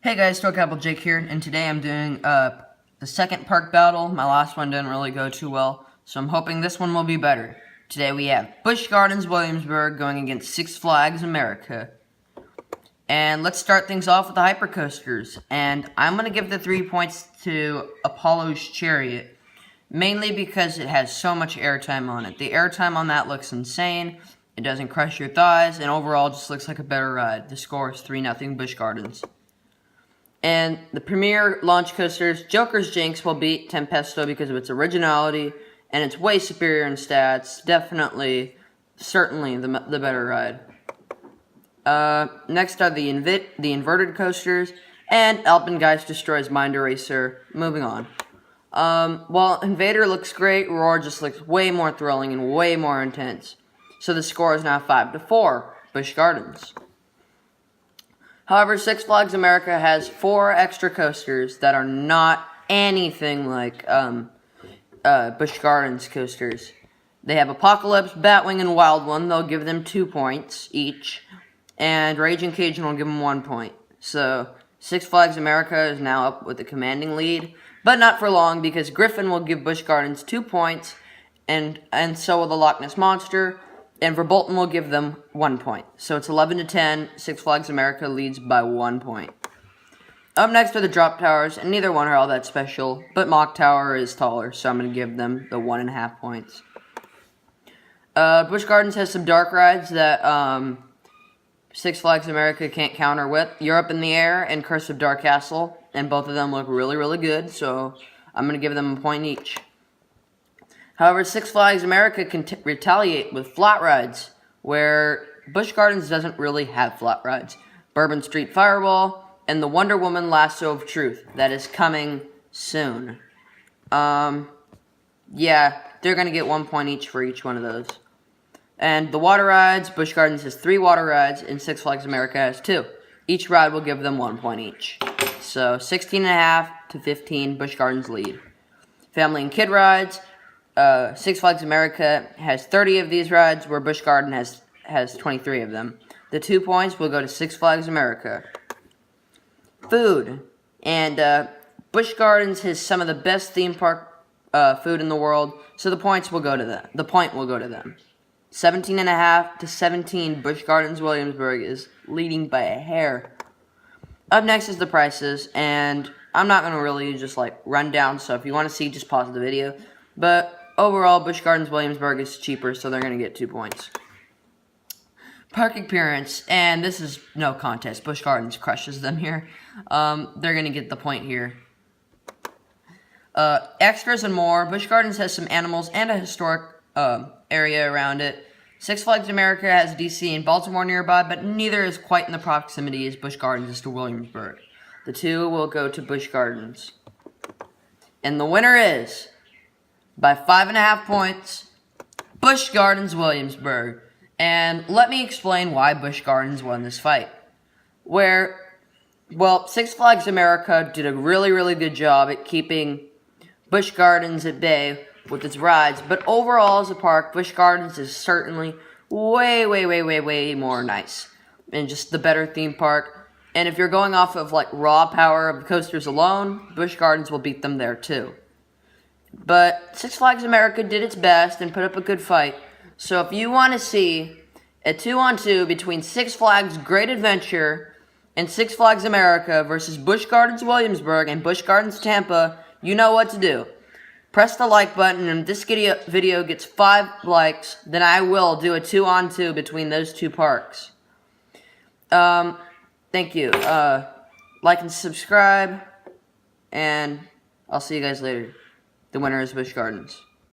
Hey guys, StoiCapitol Jake here, and today I'm doing the second park battle. My last one didn't really go too well, so I'm hoping this one will be better. Today we have Busch Gardens, Williamsburg going against Six Flags America. And let's start things off with the hypercoasters. And I'm going to give the 3 points to Apollo's Chariot, mainly because it has so much airtime on it. The airtime on that looks insane. It doesn't crush your thighs, and overall just looks like a better ride. The score is 3-0 Busch Gardens. And the premier launch coasters, Joker's Jinx will beat Tempesto because of its originality, and it's way superior in stats. Definitely, certainly the better ride. Next are the inverted coasters, and Alpengeist destroys Mind Eraser. Moving on. While Invader looks great, Roar just looks way more thrilling and way more intense. So the score is now 5-4, Busch Gardens. However, Six Flags America has 4 extra coasters that are not anything like Busch Gardens coasters. They have Apocalypse, Batwing, and Wild One. They'll give them 2 points each. And Raging Cajun will give them 1 point. So, Six Flags America is now up with a commanding lead. But not for long, because Griffin will give Busch Gardens 2 points. And so will the Loch Ness Monster. And Verbolten will give them 1 point. So it's 11-10. Six Flags America leads by 1 point. Up next are the drop towers, and neither one are all that special. But Mock Tower is taller, so I'm going to give them the 1.5 points. Busch Gardens has some dark rides that Six Flags America can't counter with. Europe in the Air and Curse of Dark Castle. And both of them look really, really good, so I'm going to give them a point each. However, Six Flags America can retaliate with flat rides, where Busch Gardens doesn't really have flat rides. Bourbon Street Fireball, and the Wonder Woman Lasso of Truth, that is coming soon. Yeah, they're going to get 1 point each for each one of those. And the water rides, Busch Gardens has 3 water rides, and Six Flags America has 2. Each ride will give them 1 point each. So, 16.5-15, Busch Gardens lead. Family and kid rides. Six Flags America has 30 of these rides, where Busch Gardens has 23 of them. The 2 points will go to Six Flags America. Food. And Busch Gardens has some of the best theme park food in the world, so the points will go to them. The point will go to them. 17.5-17, Busch Gardens Williamsburg is leading by a hair. Up next is the prices, and I'm not going to really just run down, so if you want to see, just pause the video. But overall, Busch Gardens Williamsburg is cheaper, so they're going to get 2 points. Park appearance, and this is no contest. Busch Gardens crushes them here. They're going to get the point here. Extras and more. Busch Gardens has some animals and a historic area around it. Six Flags America has DC and Baltimore nearby, but neither is quite in the proximity as Busch Gardens is to Williamsburg. The 2 will go to Busch Gardens. And the winner is, by 5.5 points, Busch Gardens Williamsburg. And let me explain why Busch Gardens won this fight. Six Flags America did a really, really good job at keeping Busch Gardens at bay with its rides. But overall, as a park, Busch Gardens is certainly way more nice. And just the better theme park. And if you're going off of raw power of the coasters alone, Busch Gardens will beat them there too. But Six Flags America did its best and put up a good fight. So if you want to see a 2-on-2 between Six Flags Great Adventure and Six Flags America versus Busch Gardens Williamsburg and Busch Gardens Tampa, you know what to do. Press the like button, and if this video gets 5 likes, then I will do a 2-on-2 between those 2 parks. Thank you. Like and subscribe, and I'll see you guys later. The winner is Busch Gardens.